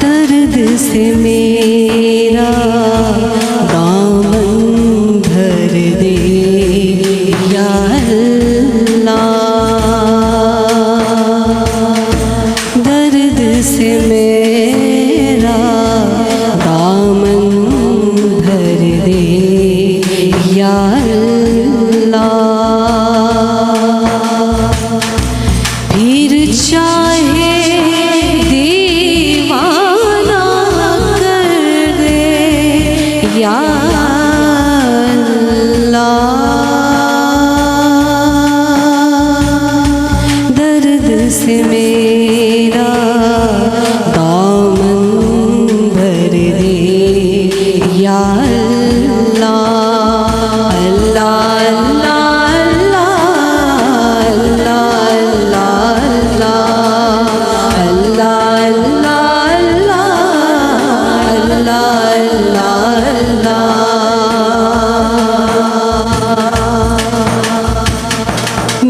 दर्द से मेरा दामन भर दे या अल्लाह। दर्द से मेरा दामन भर दे या अल्लाह। फिर चाहे या अल्लाह। दर्द से मेरा दामन भर दे या अल्लाह। अल्लाह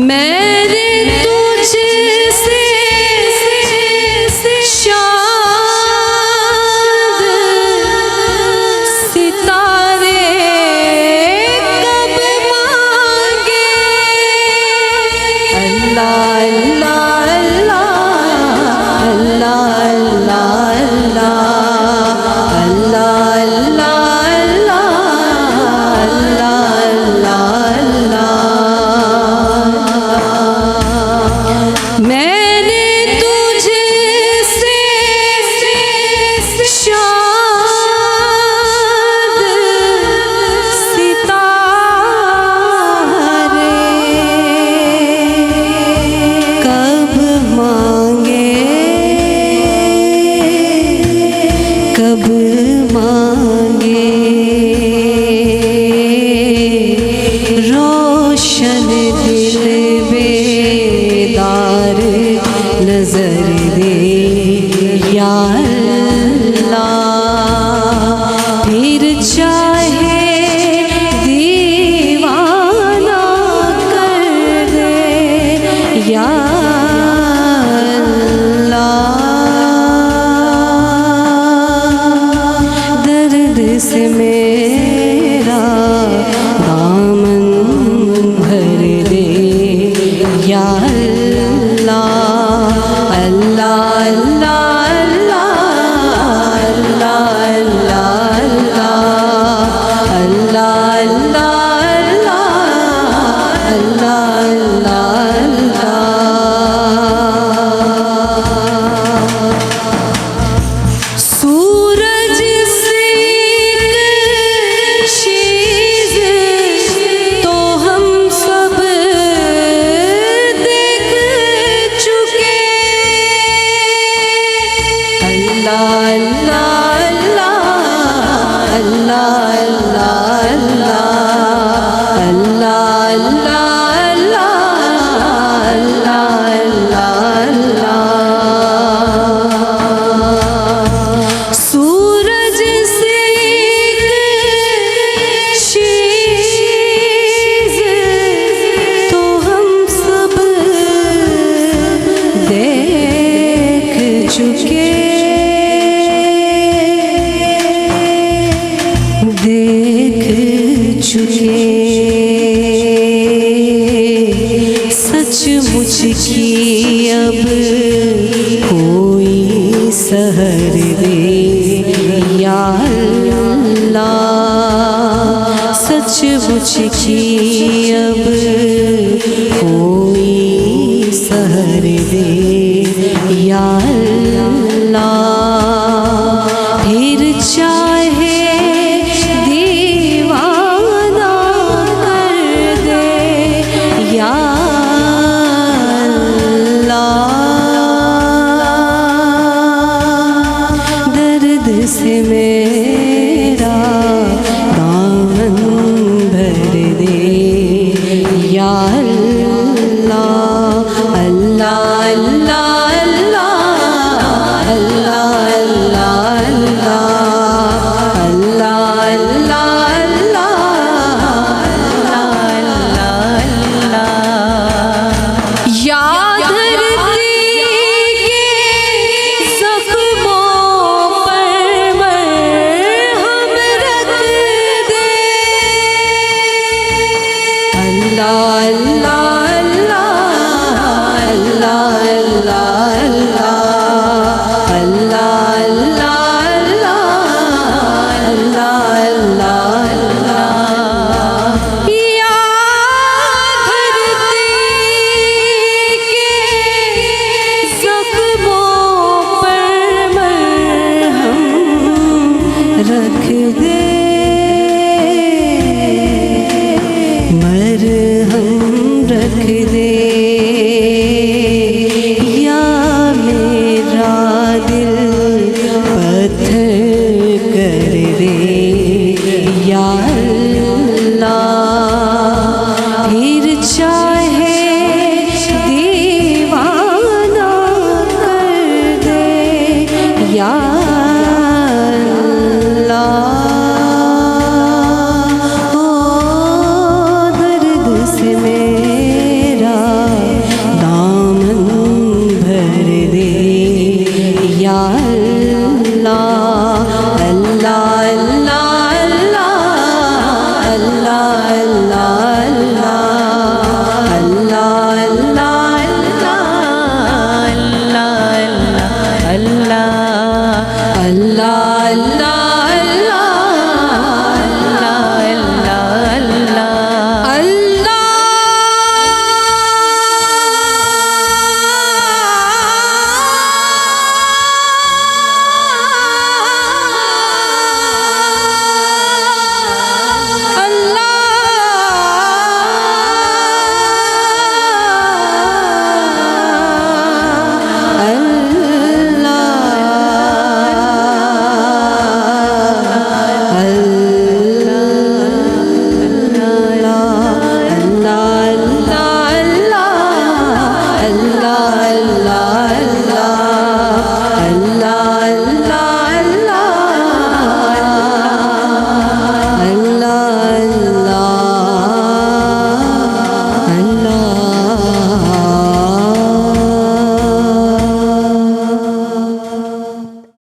मैंने तुझसे शाद सितारे कब मांगे। अल्लाह अल्लाह अल्लाह अल्लाह अल्लाह मैंने तुझसे शाद सितारे कब मांगे कब मांगे। रोशन दिल बेदार नजर दे या अल्लाह। फिर चाहे दीवाना कर दे या अल्लाह। दर्द से मेरा दामन भर दे या अल्लाह। अल्लाह सूरज से शीज़ तो हम सब देख चुके। अल्लाह अल्लाह अल्लाह अल्लाह अल्लाह सूरज से शीज़ तो हम सब देख चुके देख चुके। सचमुच की अब कोई सहर दे या अल्लाह। सचमुच की अब कोई सहर दे या अल्लाह। फिर चाहे दीवाना कर दे या अल्लाह। दर्द से मेरा दामन भर दे या अल्लाह। रख दे मरहम रख दे या मेरा दिल पत्थर कर दे या अल्लाह फिर चाहे दीवाना कर दे या अल्लाह अल्लाह अल्लाह अल्लाह